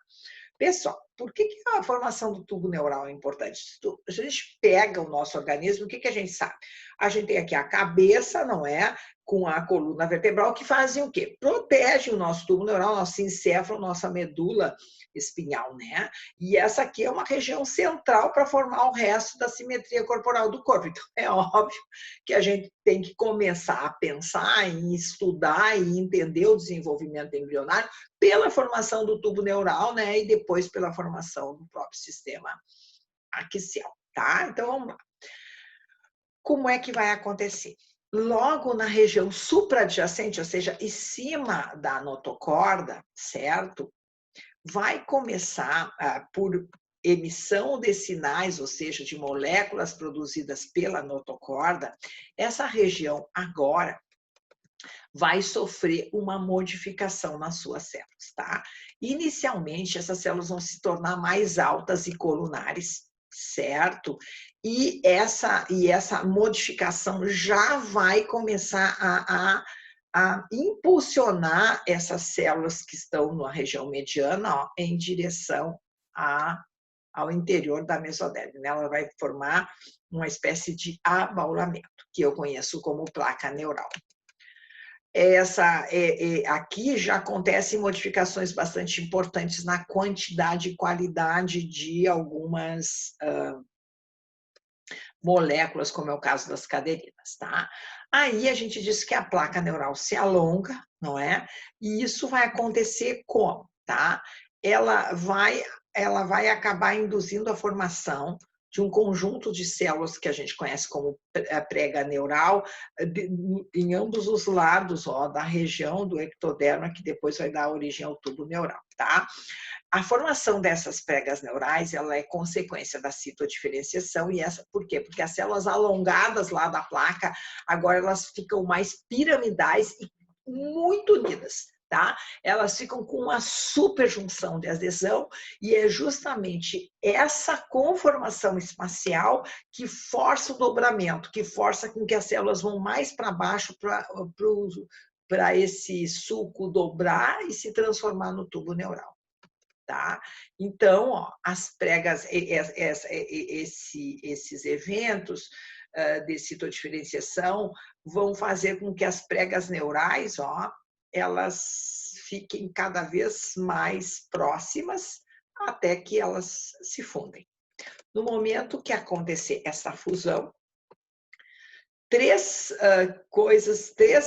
Pessoal, por que a formação do tubo neural é importante? A gente pega o nosso organismo, o que a gente sabe? A gente tem aqui a cabeça, não é? Com a coluna vertebral, que fazem o quê? Protege o nosso tubo neural, nosso encéfalo, nossa medula espinhal, né? E essa aqui é uma região central para formar o resto da simetria corporal do corpo. Então, é óbvio que a gente tem que começar a pensar em estudar e entender o desenvolvimento embrionário pela formação do tubo neural, né? E depois pela formação do próprio sistema axial, tá? Então, vamos lá. Como é que vai acontecer? Logo na região supraadjacente, ou seja, em cima da notocorda, certo? Vai começar por emissão de sinais, ou seja, de moléculas produzidas pela notocorda, essa região agora vai sofrer uma modificação nas suas células, tá? Inicialmente, essas células vão se tornar mais altas e colunares, certo? E essa modificação já vai começar a impulsionar essas células que estão na região mediana, ó, em direção ao interior da mesoderme, né? Ela vai formar uma espécie de abaulamento, que eu conheço como placa neural. Aqui já acontecem modificações bastante importantes na quantidade e qualidade de algumas moléculas, como é o caso das caderinas, tá? Aí a gente diz que a placa neural se alonga, não é? E isso vai acontecer como, tá? Ela vai acabar induzindo a formação de um conjunto de células que a gente conhece como prega neural, em ambos os lados, ó, da região do ectoderma, que depois vai dar origem ao tubo neural, tá? A formação dessas pregas neurais, ela é consequência da citodiferenciação, e essa por quê? Porque as células alongadas lá da placa, agora elas ficam mais piramidais e muito unidas, tá? Elas ficam com uma superjunção de adesão, e é justamente essa conformação espacial que força o dobramento, que força com que as células vão mais para baixo para esse sulco dobrar e se transformar no tubo neural. Tá? Então, ó, as pregas, esses eventos de citodiferenciação vão fazer com que as pregas neurais, ó, elas fiquem cada vez mais próximas até que elas se fundem. No momento que acontecer essa fusão, três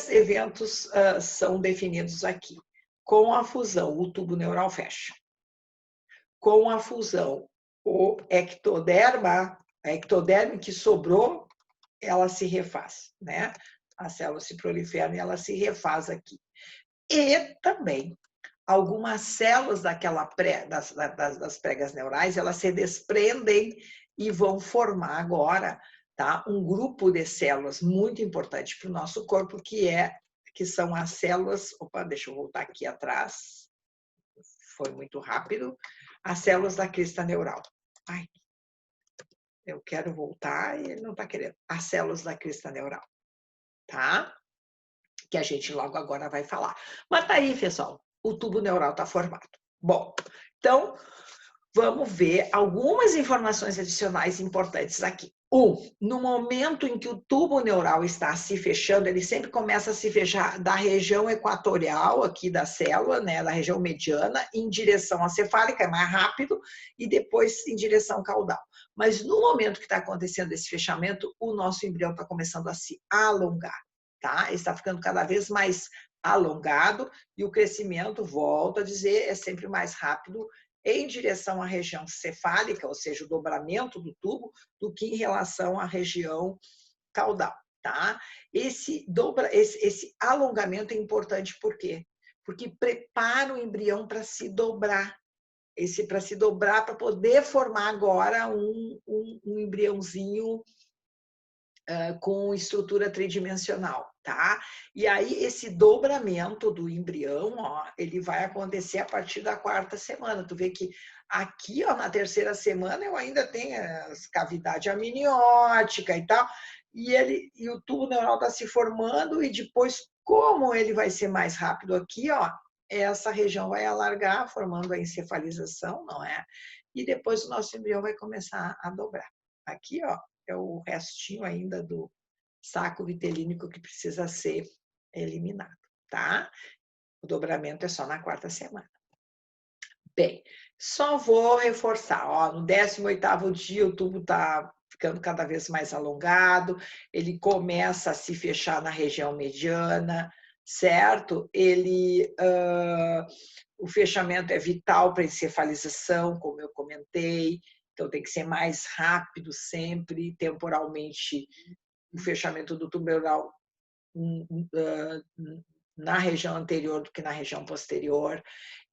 eventos são definidos aqui. Com a fusão, o tubo neural fecha. Com a fusão, a ectoderme que sobrou, ela se refaz, né? A célula se prolifera e ela se refaz aqui. E também, algumas células das pregas neurais, elas se desprendem e vão formar agora, tá? Um grupo de células muito importante para o nosso corpo, que que são as células... Opa, deixa eu voltar aqui atrás. Foi muito rápido. As células da crista neural. Ai, eu quero voltar e ele não está querendo. As células da crista neural, tá? Que a gente logo agora vai falar. Mas tá aí, pessoal, o tubo neural está formado. Bom, então, vamos ver algumas informações adicionais importantes aqui. No momento em que o tubo neural está se fechando, ele sempre começa a se fechar da região equatorial aqui da célula, né, da região mediana, em direção à cefálica, é mais rápido, e depois em direção caudal. Mas no momento que está acontecendo esse fechamento, o nosso embrião está começando a se alongar, tá? Ele está ficando cada vez mais alongado e o crescimento, volto a dizer, é sempre mais rápido em direção à região cefálica, ou seja, o dobramento do tubo, do que em relação à região caudal, tá? Esse alongamento é importante por quê? Porque prepara o embrião para se dobrar. Para se dobrar, para poder formar agora um embriãozinho com estrutura tridimensional, tá? E aí esse dobramento do embrião, ó, ele vai acontecer a partir da 4ª semana. Tu vê que aqui, ó, na 3ª semana eu ainda tenho as cavidade amniótica e tal, e o tubo neural está se formando e depois, como ele vai ser mais rápido aqui, ó, essa região vai alargar, formando a encefalização, não é? E depois o nosso embrião vai começar a dobrar. Aqui, ó, é o restinho ainda do saco vitelínico que precisa ser eliminado, tá? O dobramento é só na 4ª semana. Bem, só vou reforçar, ó, no 18º dia o tubo está ficando cada vez mais alongado, ele começa a se fechar na região mediana, certo? O fechamento é vital para a encefalização, como eu comentei, então tem que ser mais rápido sempre, temporalmente, o fechamento do tubo neural na região anterior do que na região posterior.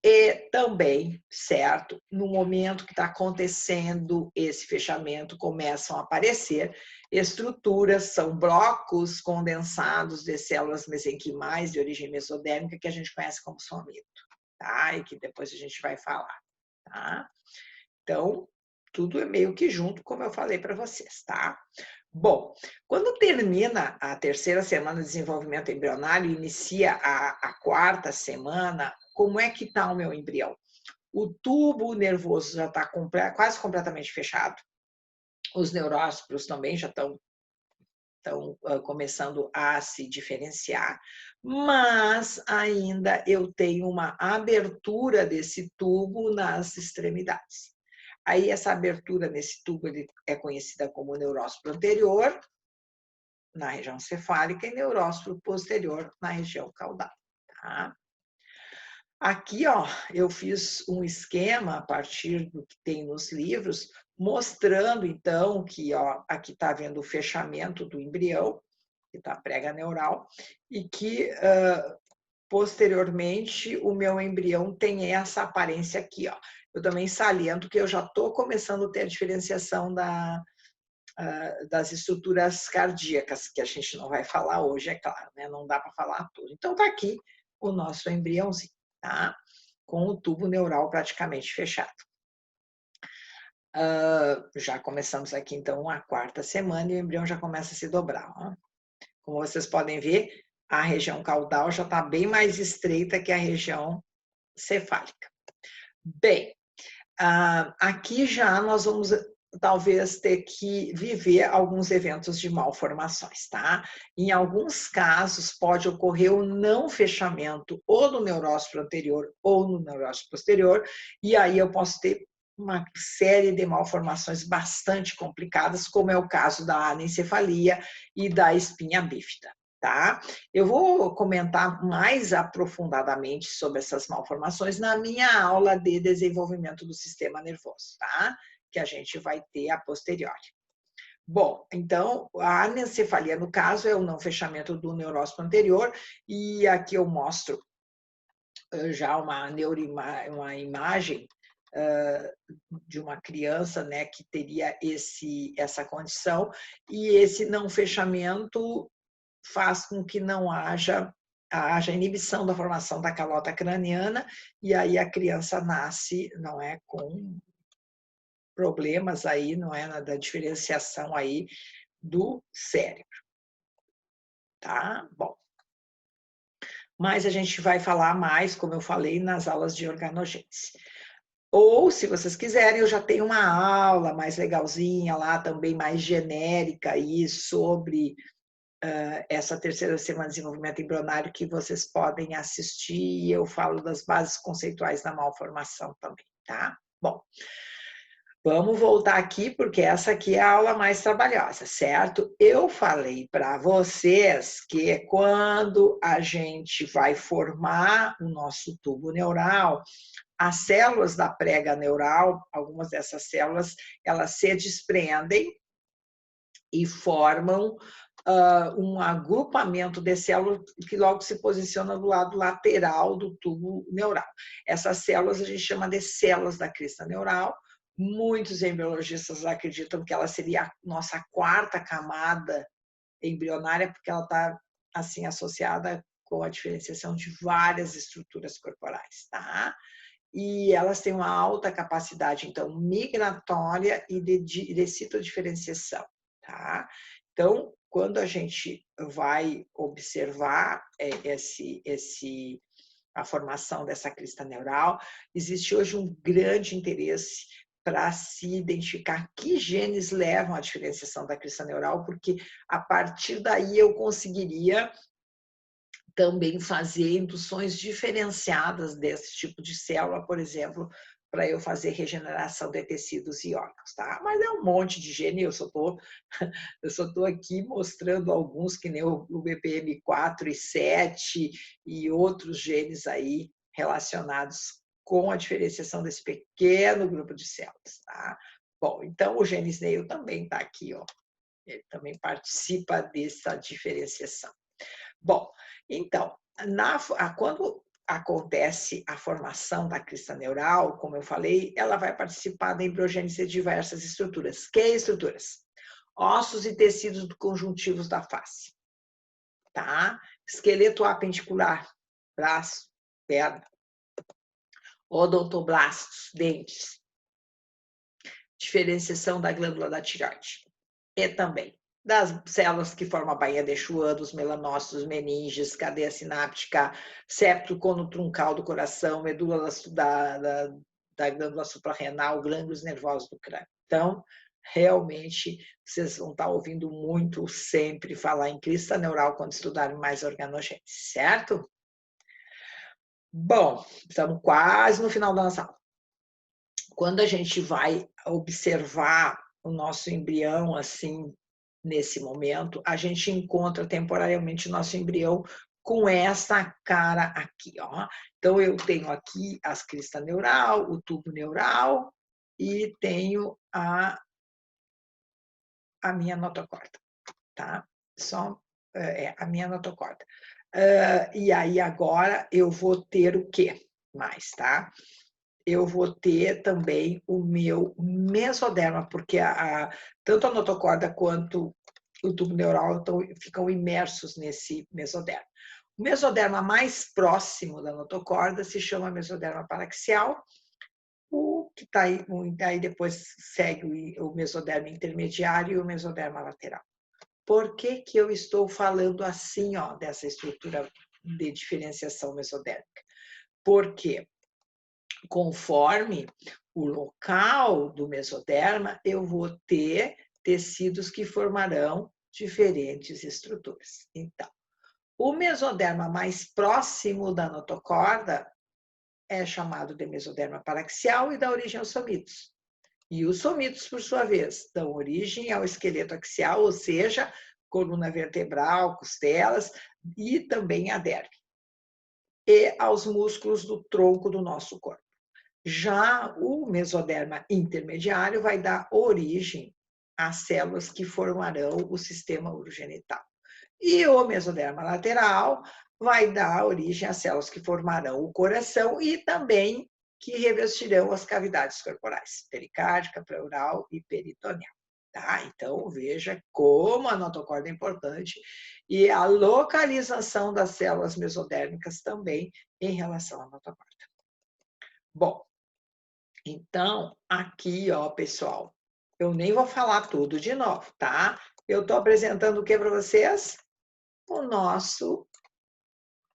E também, certo, no momento que está acontecendo esse fechamento, começam a aparecer estruturas, são blocos condensados de células mesenquimais de origem mesodérmica, que a gente conhece como somito, tá? E que depois a gente vai falar, tá? Então, tudo é meio que junto, como eu falei para vocês, tá? Bom, quando termina a 3ª semana de desenvolvimento embrionário e inicia a 4ª semana, como é que está o meu embrião? O tubo nervoso já está quase completamente fechado, os neurócitos também já estão começando a se diferenciar, mas ainda eu tenho uma abertura desse tubo nas extremidades. Aí essa abertura nesse tubo ele é conhecida como neurócito anterior, na região cefálica, e neurócito posterior, na região caudal. Tá? Aqui, ó, eu fiz um esquema a partir do que tem nos livros, mostrando, então, que ó, aqui está vendo o fechamento do embrião, que está a prega neural, e que, posteriormente, o meu embrião tem essa aparência aqui, ó. Eu também saliento que eu já estou começando a ter a diferenciação das estruturas cardíacas, que a gente não vai falar hoje, é claro, né? Não dá para falar tudo. Então, está aqui o nosso embriãozinho, tá? Com o tubo neural praticamente fechado. Já começamos aqui, então, a 4ª semana e o embrião já começa a se dobrar. Ó. Como vocês podem ver, a região caudal já está bem mais estreita que a região cefálica. Bem, aqui já nós vamos talvez ter que viver alguns eventos de malformações, tá? Em alguns casos pode ocorrer o não fechamento ou no neurócito anterior ou no neurócito posterior, e aí eu posso ter uma série de malformações bastante complicadas, como é o caso da anencefalia e da espinha bífida. Tá? Eu vou comentar mais aprofundadamente sobre essas malformações na minha aula de desenvolvimento do sistema nervoso, tá? Que a gente vai ter a posteriori. Bom, então, a anencefalia, no caso, é o não fechamento do neurócito anterior, e aqui eu mostro já uma imagem de uma criança, né, que teria essa condição, e esse não fechamento faz com que não haja haja inibição da formação da calota craniana, e aí a criança nasce, não é, com problemas aí, não é, da diferenciação aí do cérebro, tá? Bom, mas a gente vai falar mais, como eu falei, nas aulas de organogênese. Ou, se vocês quiserem, eu já tenho uma aula mais legalzinha lá, também mais genérica aí, sobre essa terceira semana de desenvolvimento embrionário, que vocês podem assistir, e eu falo das bases conceituais da malformação também, tá? Bom, vamos voltar aqui, porque essa aqui é a aula mais trabalhosa, certo? Eu falei para vocês que quando a gente vai formar o nosso tubo neural, as células da prega neural, algumas dessas células, elas se desprendem e formam um agrupamento de células que logo se posiciona do lado lateral do tubo neural. Essas células a gente chama de células da crista neural. Muitos embriologistas acreditam que ela seria a nossa quarta camada embrionária, porque ela está assim associada com a diferenciação de várias estruturas corporais, tá? E elas têm uma alta capacidade, então, migratória e de citodiferenciação, tá? Então, quando a gente vai observar a formação dessa crista neural, existe hoje um grande interesse para se identificar que genes levam à diferenciação da crista neural, porque a partir daí eu conseguiria também fazer induções diferenciadas desse tipo de célula, por exemplo, para eu fazer regeneração de tecidos e órgãos, tá? Mas é um monte de gene, eu só tô aqui mostrando alguns, que nem o BPM4 e 7 e outros genes aí relacionados com a diferenciação desse pequeno grupo de células, tá? Bom, então o gene Snail também está aqui, ó. Ele também participa dessa diferenciação. Bom, então, quando acontece a formação da crista neural, como eu falei, ela vai participar da embriogênese de diversas estruturas. Que estruturas? Ossos e tecidos conjuntivos da face, tá? Esqueleto apendicular, braço, perna, odontoblastos, dentes, diferenciação da glândula da tireoide. E também das células que formam a bainha de Schwann, dos melanócitos, meninges, cadeia sináptica, septo cono truncal do coração, medula da glândula suprarrenal, glândulos nervosos do crânio. Então, realmente, vocês vão estar ouvindo muito sempre falar em crista neural quando estudarem mais organogênese, certo? Bom, estamos quase no final da nossa aula. Quando a gente vai observar o nosso embrião, assim, nesse momento, a gente encontra temporariamente o nosso embrião com essa cara aqui, ó. Então, eu tenho aqui as crista neural, o tubo neural e tenho a minha notocorda, tá? Só a minha notocorda. E aí, agora, eu vou ter o quê mais, tá? Eu vou ter também o meu mesoderma, porque tanto a notocorda quanto o tubo neural ficam imersos nesse mesoderma. O mesoderma mais próximo da notocorda se chama mesoderma paraxial, o que está aí depois segue o mesoderma intermediário e o mesoderma lateral. Por que que eu estou falando assim, ó, dessa estrutura de diferenciação mesodérmica? Porque conforme o local do mesoderma, eu vou ter tecidos que formarão diferentes estruturas. Então, o mesoderma mais próximo da notocorda é chamado de mesoderma paraxial e dá origem aos somitos. E os somitos, por sua vez, dão origem ao esqueleto axial, ou seja, coluna vertebral, costelas e também a derme, e aos músculos do tronco do nosso corpo. Já o mesoderma intermediário vai dar origem às células que formarão o sistema urogenital. E o mesoderma lateral vai dar origem às células que formarão o coração e também que revestirão as cavidades corporais, pericárdica, pleural e peritoneal. tá? Então, veja como a notocorda é importante e a localização das células mesodérmicas também em relação à notocorda. Bom, então, aqui, ó, pessoal, eu nem vou falar tudo de novo, tá? Eu estou apresentando o que para vocês? O nosso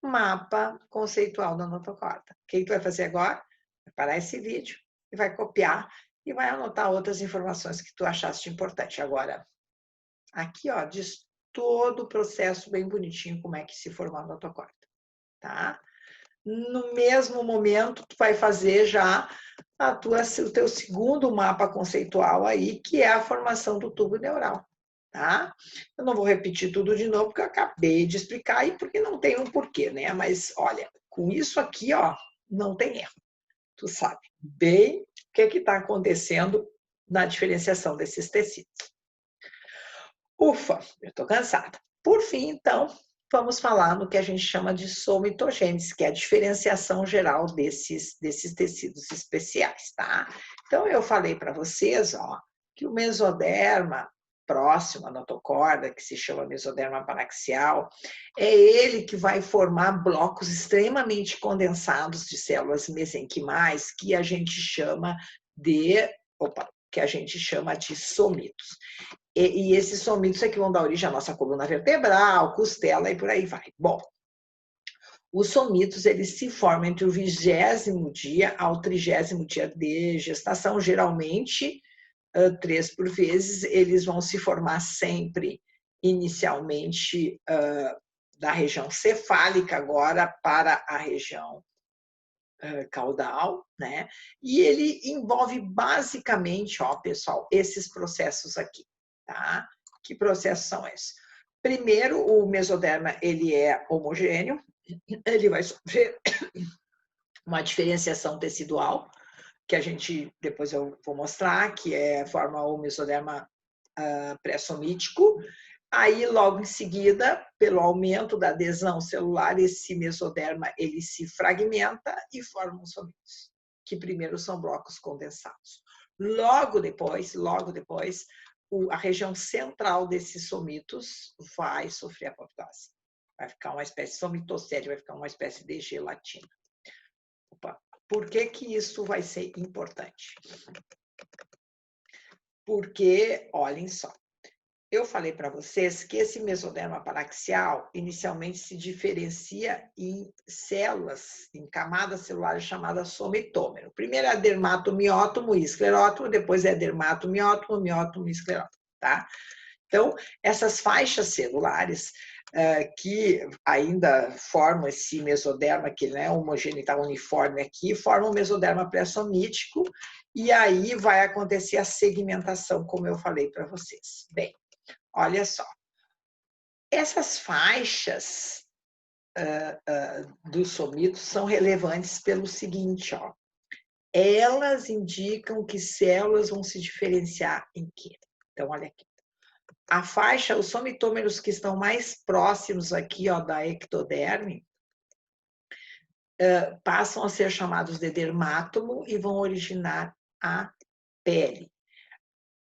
mapa conceitual da notocorda. O que tu vai fazer agora? Vai parar esse vídeo e vai copiar e vai anotar outras informações que tu achaste importante. Agora, aqui, ó, diz todo o processo bem bonitinho como é que se forma a notocorda, tá? No mesmo momento, tu vai fazer já o teu segundo mapa conceitual aí, que é a formação do tubo neural, tá? Eu não vou repetir tudo de novo, porque eu acabei de explicar e porque não tem um porquê, né? Mas, olha, com isso aqui, ó, não tem erro. Tu sabe bem o que está acontecendo na diferenciação desses tecidos. Ufa, eu estou cansada. Por fim, então, vamos falar no que a gente chama de somitogênese, que é a diferenciação geral desses tecidos especiais, tá? Então, eu falei para vocês, ó, que o mesoderma próximo à notocorda, que se chama mesoderma paraxial, é ele que vai formar blocos extremamente condensados de células mesenquimais, que a gente chama de somitos. E esses somitos é que vão dar origem à nossa coluna vertebral, costela e por aí vai. Bom, os somitos, eles se formam entre o 20º dia ao 30º dia de gestação, geralmente 3 por vezes. Eles vão se formar sempre, inicialmente, da região cefálica agora para a região caudal, né? E ele envolve basicamente, ó, pessoal, esses processos aqui, tá? Que processos são esses? Primeiro, o mesoderma, ele é homogêneo, ele vai sofrer uma diferenciação tecidual, que a gente, depois eu vou mostrar, que forma o mesoderma pré-somítico. Aí, logo em seguida, pelo aumento da adesão celular, esse mesoderma ele se fragmenta e forma os somitos, que primeiro são blocos condensados. Logo depois, a região central desses somitos vai sofrer apoptose. Vai ficar uma espécie de somitocélio, vai ficar uma espécie de gelatina. Opa. Por que que isso vai ser importante? Porque, olhem só, eu falei para vocês que esse mesoderma paraxial inicialmente se diferencia em células, em camadas celulares chamadas somitômero. Primeiro é dermatomiótomo e esclerótomo, depois é dermatomiótomo, miótomo e esclerótomo, tá? Então, essas faixas celulares que ainda formam esse mesoderma, que não é homogêneo, está uniforme aqui, formam o mesoderma pré-somítico, e aí vai acontecer a segmentação, como eu falei para vocês. Bem, olha só, essas faixas dos somitos são relevantes pelo seguinte, ó, elas indicam que células vão se diferenciar em quê? Então, olha aqui. A faixa, os somitômeros que estão mais próximos aqui, ó, da ectoderme, passam a ser chamados de dermátomo e vão originar a pele.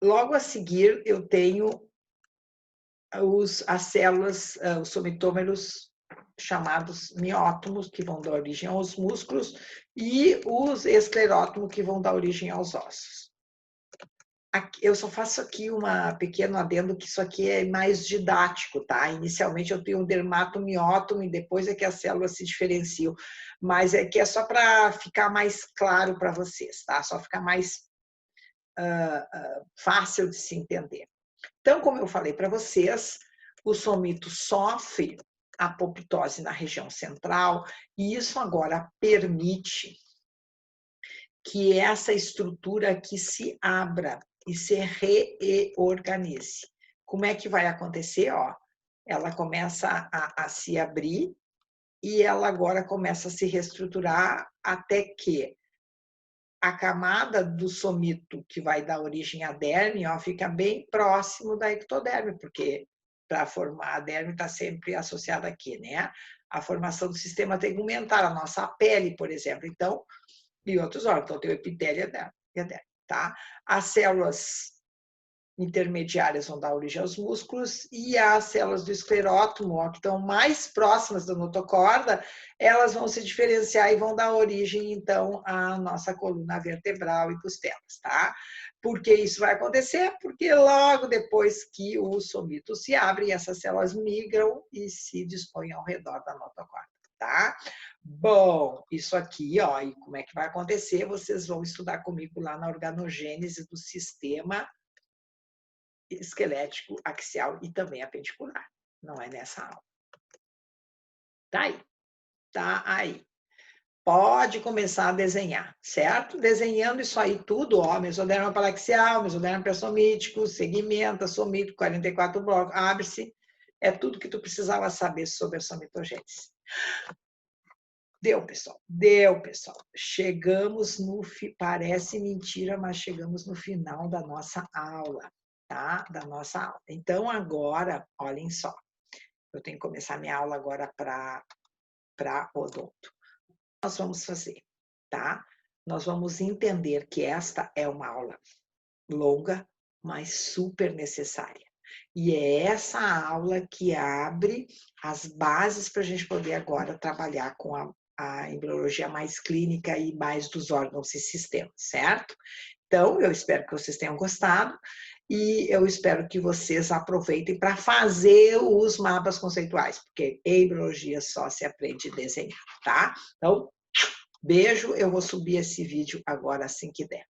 Logo a seguir, eu tenho as células, os somitômeros chamados miótomos, que vão dar origem aos músculos, e os esclerótomos, que vão dar origem aos ossos. Eu só faço aqui uma pequeno adendo, que isso aqui é mais didático, tá? Inicialmente eu tenho um dermatomiótomo e depois é que as células se diferenciam, mas é que é só para ficar mais claro para vocês, tá? Só ficar mais fácil de se entender. Então, como eu falei para vocês, o somito sofre apoptose na região central e isso agora permite que essa estrutura aqui se abra e se reorganize. Como é que vai acontecer? Ó, ela começa a se abrir e ela agora começa a se reestruturar até que a camada do somito que vai dar origem à derme, ó, fica bem próximo da ectoderme, porque para formar a derme está sempre associada aqui, né? A formação do sistema tegumentar, a nossa pele, por exemplo. Então, e outros órgãos. Então, tem o epitélio e a derme, tá? As células intermediárias vão dar origem aos músculos e as células do esclerótomo, ó, que estão mais próximas da notocorda, elas vão se diferenciar e vão dar origem, então, à nossa coluna vertebral e costelas, tá? Por que isso vai acontecer? Porque logo depois que o somito se abre, essas células migram e se dispõem ao redor da notocorda, tá? Bom, isso aqui, ó, e como é que vai acontecer? Vocês vão estudar comigo lá na organogênese do sistema esquelético, axial e também apendicular. Não é nessa aula. Tá aí. Tá aí. Pode começar a desenhar, certo? Desenhando isso aí tudo, ó, mesoderma palaxial, mesoderma persomítico, segmenta, somítico, 44 blocos, abre-se. É tudo que tu precisava saber sobre a somitogênese. Deu, pessoal. Deu, pessoal. Chegamos no... Parece mentira, mas chegamos no final da nossa aula, tá? Da nossa aula. Então, agora, olhem só. Eu tenho que começar minha aula agora para odonto. Nós vamos fazer, tá? Nós vamos entender que esta é uma aula longa, mas super necessária. E é essa aula que abre as bases para a gente poder agora trabalhar com a embriologia mais clínica e mais dos órgãos e sistemas, certo? Então, eu espero que vocês tenham gostado e eu espero que vocês aproveitem para fazer os mapas conceituais, porque embriologia só se aprende desenhando, tá? Então, beijo, eu vou subir esse vídeo agora assim que der.